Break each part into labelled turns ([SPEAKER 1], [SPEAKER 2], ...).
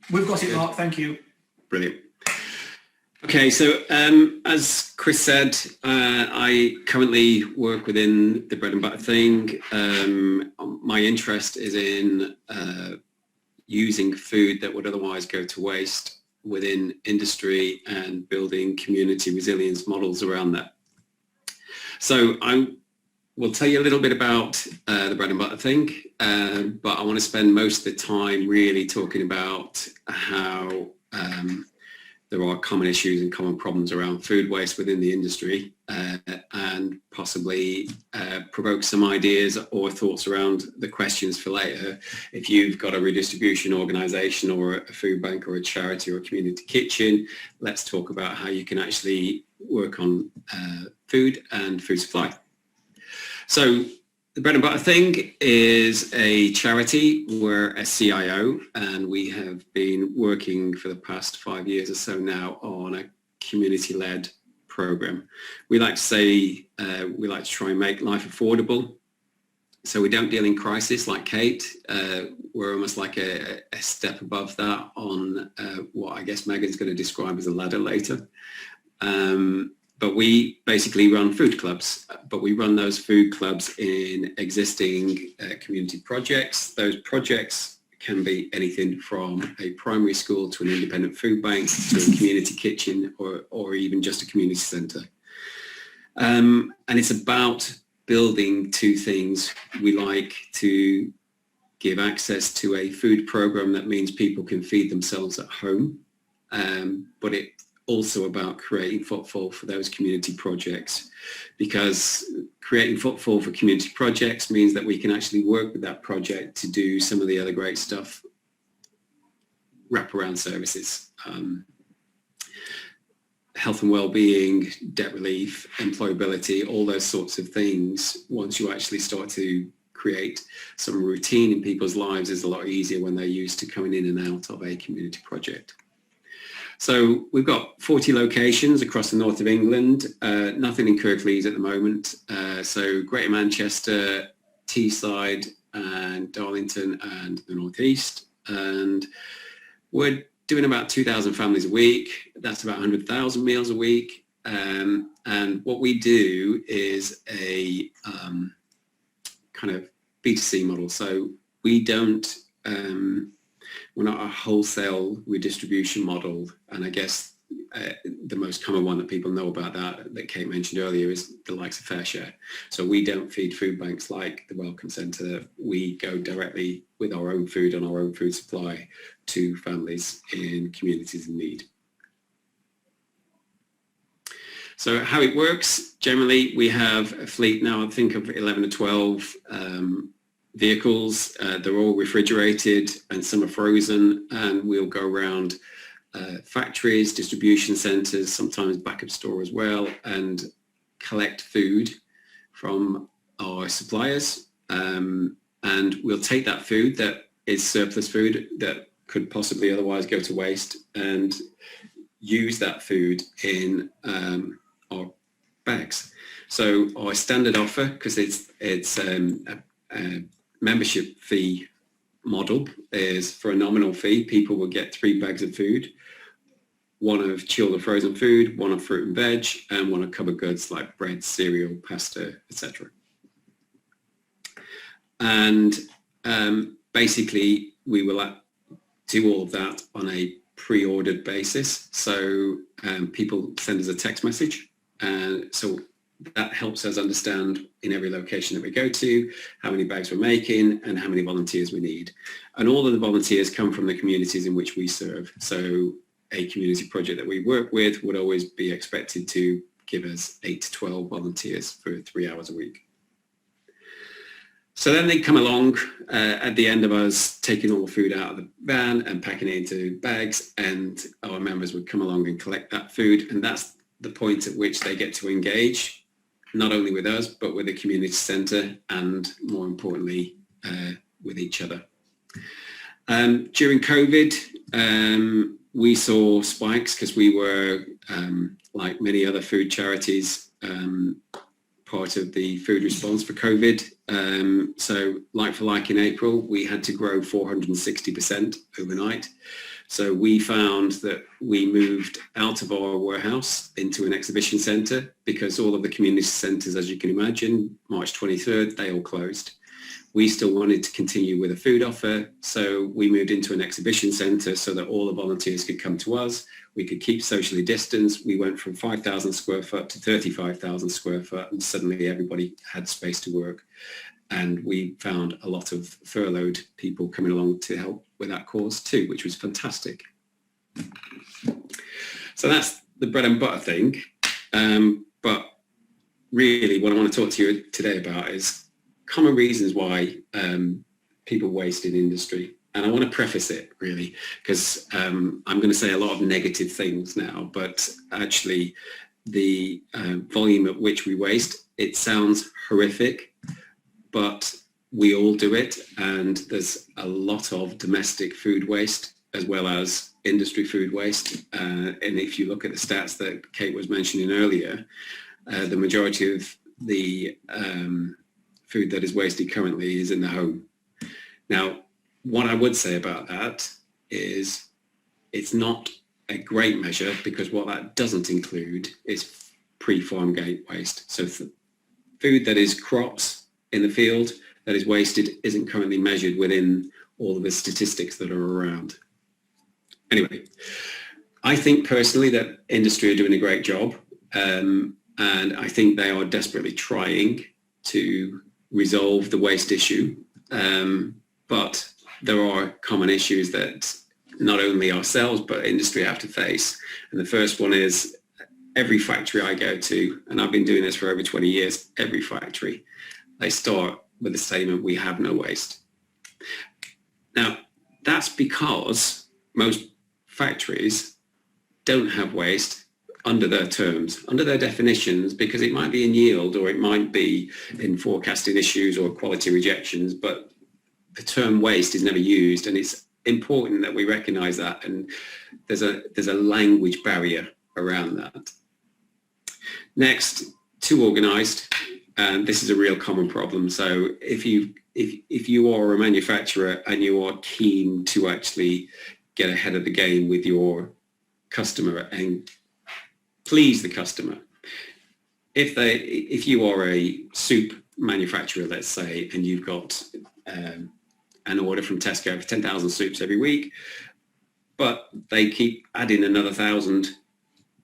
[SPEAKER 1] We've got it,
[SPEAKER 2] Good.
[SPEAKER 1] Mark. Thank you.
[SPEAKER 2] Brilliant. Okay, so as Chris said, I currently work within the bread and butter thing. My interest is in using food that would otherwise go to waste within industry and building community resilience models around that. So I will tell you a little bit about the bread and butter thing, but I want to spend most of the time really talking about how there are common issues and common problems around food waste within the industry, and possibly provoke some ideas or thoughts around the questions for later. If you've got a redistribution organisation or a food bank or a charity or a community kitchen, let's talk about how you can actually work on food and food supply. So the Bread and Butter Thing is a charity. We're a CIO, and we have been working for the past 5 years or so now on a community-led program. We like to say we like to try and make life affordable. So we don't deal in crisis like Kate. We're almost like a step above that on what I guess Megan's going to describe as a ladder later. But we basically run food clubs, but we run those food clubs in existing community projects. Those projects can be anything from a primary school to an independent food bank to a community kitchen or even just a community centre. And it's about building two things. We like to give access to a food programme that means people can feed themselves at home, but it also about creating footfall for those community projects, because creating footfall for community projects means that we can actually work with that project to do some of the other great stuff, wraparound services, health and well-being, debt relief, employability, all those sorts of things. Once you actually start to create some routine in people's lives, is a lot easier when they're used to coming in and out of a community project. So we've got 40 locations across the north of England, nothing in Kirklees at the moment. So Greater Manchester, Teesside and Darlington and the northeast. And we're doing about 2,000 families a week. That's about 100,000 meals a week. And what we do is a kind of B2C model. So we don't, we're not a wholesale redistribution model. And I guess the most common one that people know about that Kate mentioned earlier is the likes of Fair Share. So we don't feed food banks like the Welcome Centre. We go directly with our own food and our own food supply to families in communities in need. So how it works, generally we have a fleet now, I think of 11 or 12 vehicles. They're all refrigerated and some are frozen, and we'll go around factories, distribution centres, sometimes backup store as well, and collect food from our suppliers. And we'll take that food that is surplus food that could possibly otherwise go to waste and use that food in our bags. So our standard offer, because it's a membership fee model, is for a nominal fee, people will get 3 bags of food, one of chilled or frozen food, one of fruit and veg, and one of cupboard goods like bread, cereal, pasta, etc. And basically we will do all of that on a pre-ordered basis. So people send us a text message, and so that helps us understand in every location that we go to how many bags we're making and how many volunteers we need. And all of the volunteers come from the communities in which we serve. So a community project that we work with would always be expected to give us 8 to 12 volunteers for 3 hours a week. So then they come along at the end of us taking all the food out of the van and packing it into bags, and our members would come along and collect that food. And that's the point at which they get to engage not only with us, but with the community centre and, more importantly, with each other. During COVID, we saw spikes because we were, like many other food charities, part of the food response for COVID. So like for like in April, we had to grow 460% overnight. So we found that we moved out of our warehouse into an exhibition centre because all of the community centres, as you can imagine, March 23rd, they all closed. We still wanted to continue with a food offer, so we moved into an exhibition centre so that all the volunteers could come to us. We could keep socially distanced. We went from 5,000 square foot to 35,000 square foot, and suddenly everybody had space to work. And we found a lot of furloughed people coming along to help with that cause too, which was fantastic. So that's the bread and butter thing. But really what I want to talk to you today about is common reasons why people waste in industry. And I want to preface it really, because I'm going to say a lot of negative things now, but actually the volume at which we waste, it sounds horrific, but we all do it. And there's a lot of domestic food waste as well as industry food waste. And if you look at the stats that Kate was mentioning earlier, the majority of the food that is wasted currently is in the home. Now, what I would say about that is it's not a great measure because what that doesn't include is pre-farm gate waste. So food that is crops in the field that is wasted isn't currently measured within all of the statistics that are around. Anyway, I think personally that industry are doing a great job, and I think they are desperately trying to resolve the waste issue, but there are common issues that not only ourselves but industry have to face. And the first one is every factory I go to, and I've been doing this for over 20 years, every factory, they start with the statement, we have no waste. Now, that's because most factories don't have waste under their terms, under their definitions, because it might be in yield or it might be in forecasting issues or quality rejections, but the term waste is never used, and it's important that we recognise that, and there's a language barrier around that. Next, too organised, and this is a real common problem. So if you are a manufacturer and you are keen to actually get ahead of the game with your customer and please the customer, if you are a soup manufacturer, let's say, and you've got an order from Tesco for 10,000 soups every week, but they keep adding another 1,000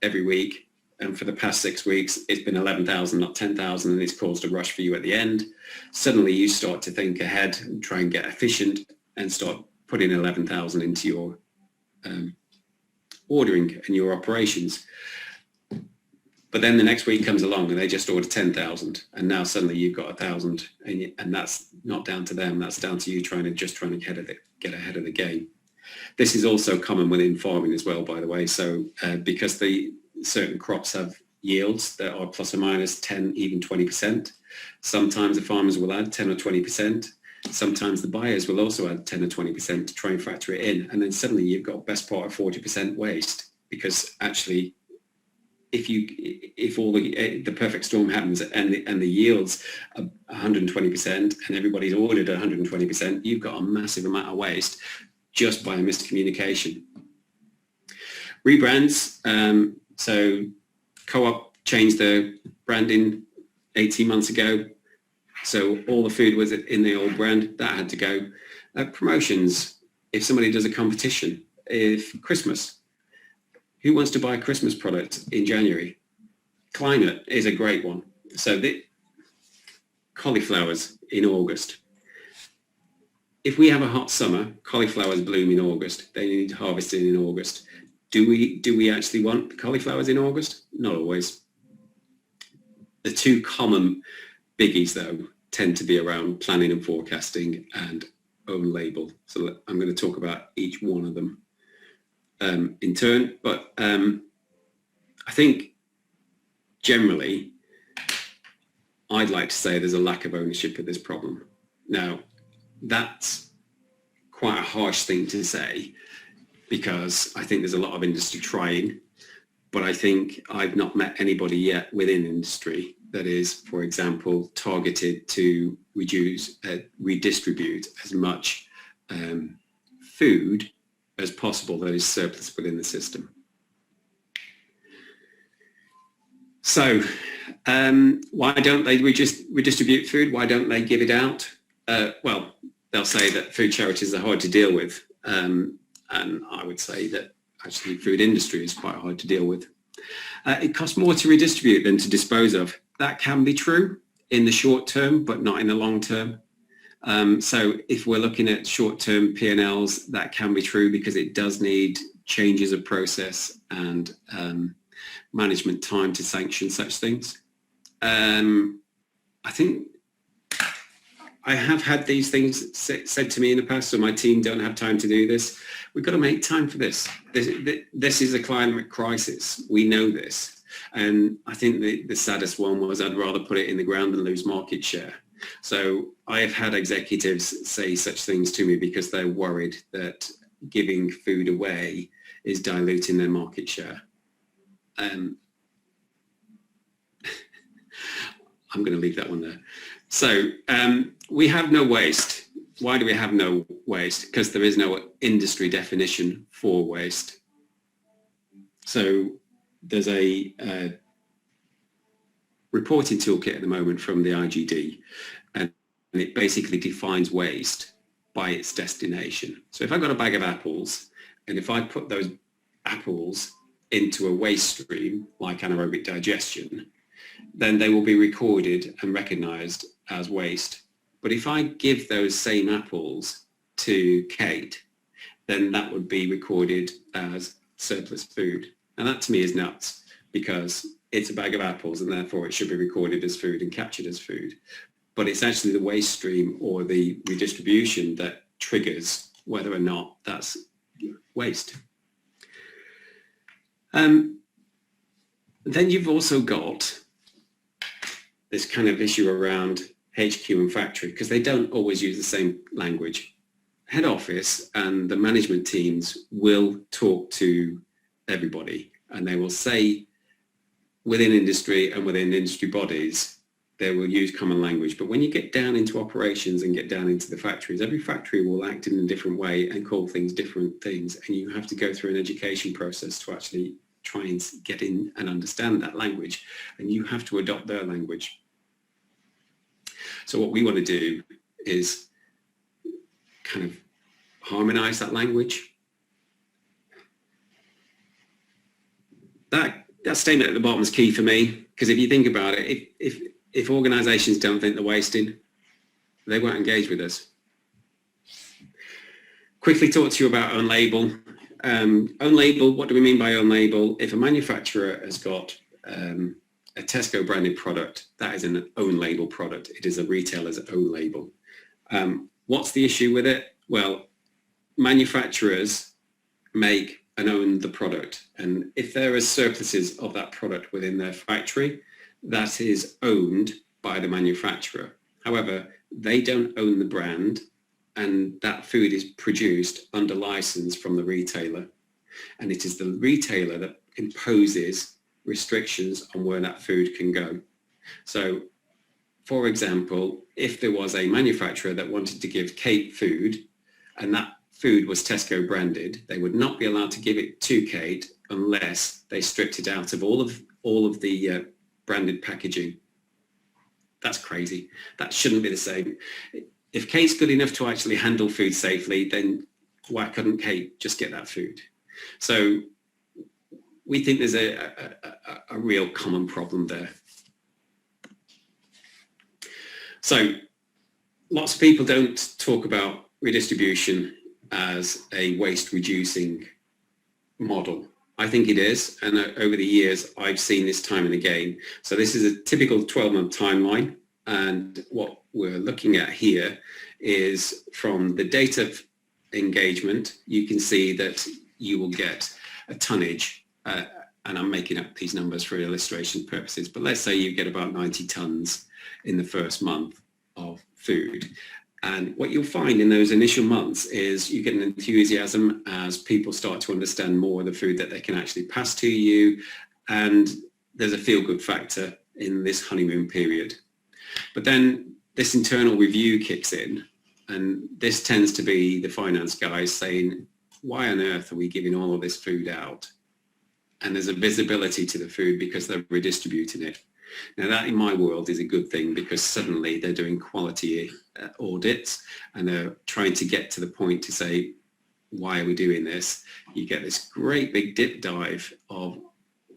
[SPEAKER 2] every week, and for the past 6 weeks it's been 11,000, not 10,000, and it's caused a rush for you at the end. Suddenly you start to think ahead and try and get efficient and start putting 11,000 into your ordering and your operations. But then the next week comes along and they just order 10,000, and now suddenly you've got 1,000, and that's not down to them, that's down to you trying to get ahead of the game. This is also common within farming as well, by the way. So because certain crops have yields that are plus or minus 10, even 20%, sometimes the farmers will add 10 or 20%. Sometimes the buyers will also add 10 or 20% to try and factor it in, and then suddenly you've got best part of 40% waste, because actually if all the perfect storm happens and the yields are 120% and everybody's ordered 120%, you've got a massive amount of waste just by a miscommunication. Rebrands. So Co-op changed their branding 18 months ago. So all the food was in the old brand, that had to go. Promotions, if somebody does a competition, if Christmas, who wants to buy a Christmas product in January? Climate is a great one. So the cauliflowers in August. If we have a hot summer, cauliflowers bloom in August. They need harvesting in August. Do we actually want cauliflowers in August? Not always. The two common biggies, though, tend to be around planning and forecasting and own label. So I'm going to talk about each one of them in turn, but I think generally I'd like to say there's a lack of ownership of this problem. Now, that's quite a harsh thing to say, because I think there's a lot of industry trying, but I think I've not met anybody yet within industry that is, for example, targeted to redistribute as much food as possible that is surplus within the system. So why don't they redistribute food? Why don't they give it out? Well, they'll say that food charities are hard to deal with. And I would say that actually food industry is quite hard to deal with. It costs more to redistribute than to dispose of. That can be true in the short term, but not in the long term. So if we're looking at short-term P&Ls, that can be true because it does need changes of process and management time to sanction such things. I think I have had these things said to me in the past, so my team don't have time to do this. We've got to make time for this. This is a climate crisis. We know this. And I think the saddest one was I'd rather put it in the ground than lose market share. So I have had executives say such things to me because they're worried that giving food away is diluting their market share. I'm going to leave that one there. So we have no waste. Why do we have no waste? Because there is no industry definition for waste. So there's a reporting toolkit at the moment from the IGD, and it basically defines waste by its destination. So if I've got a bag of apples, and if I put those apples into a waste stream like anaerobic digestion, then they will be recorded and recognized as waste. But if I give those same apples to Kate, then that would be recorded as surplus food. And that to me is nuts, because it's a bag of apples and therefore it should be recorded as food and captured as food. But it's actually the waste stream or the redistribution that triggers whether or not that's waste. Then you've also got this kind of issue around HQ and factory, because they don't always use the same language. Head office and the management teams will talk to everybody, and they will say within industry and within industry bodies, they will use common language. But when you get down into operations and get down into the factories, every factory will act in a different way and call things different things. And you have to go through an education process to actually try and get in and understand that language. And you have to adopt their language. So what we want to do is kind of harmonize that language. That statement at the bottom is key for me, because if you think about it, if organizations don't think they're wasting, they won't engage with us. Quickly talk to you about own label. Own label, what do we mean by own label? If a manufacturer has got a Tesco branded product, that is an own label product. It is a retailer's own label. What's the issue with it? Well, manufacturers make and own the product. And if there are surpluses of that product within their factory, that is owned by the manufacturer. However, they don't own the brand, and that food is produced under license from the retailer. And it is the retailer that imposes restrictions on where that food can go. So, for example, if there was a manufacturer that wanted to give Kate food, and that food was Tesco branded, they would not be allowed to give it to Kate unless they stripped it out of all of the branded packaging. That's crazy. That shouldn't be the same. If Kate's good enough to actually handle food safely, then why couldn't Kate just get that food? So we think there's a real common problem there. So lots of people don't talk about redistribution as a waste reducing model. I think it is, and over the years I've seen this time and again. So this is a typical 12-month timeline, and what we're looking at here is from the date of engagement, you can see that you will get a tonnage, and I'm making up these numbers for illustration purposes, but let's say you get about 90 tons in the first month of food. And what you'll find in those initial months is you get an enthusiasm as people start to understand more of the food that they can actually pass to you. And there's a feel-good factor in this honeymoon period. But then this internal review kicks in, and this tends to be the finance guys saying, why on earth are we giving all of this food out? And there's a visibility to the food because they're redistributing it. Now that in my world is a good thing, because suddenly they're doing quality audits and they're trying to get to the point to say, why are we doing this? You get this great big dip dive of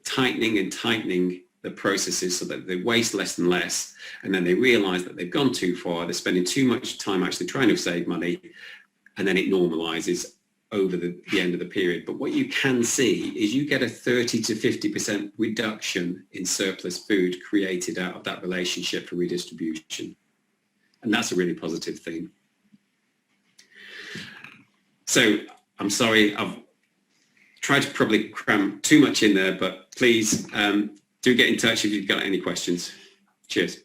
[SPEAKER 2] tightening the processes so that they waste less and less, and then they realize that they've gone too far, they're spending too much time actually trying to save money, and then it normalizes over the end of the period. But what you can see is you get a 30 to 50% reduction in surplus food created out of that relationship for redistribution. And that's a really positive thing. So I'm sorry, I've tried to probably cram too much in there, but please do get in touch if you've got any questions. Cheers.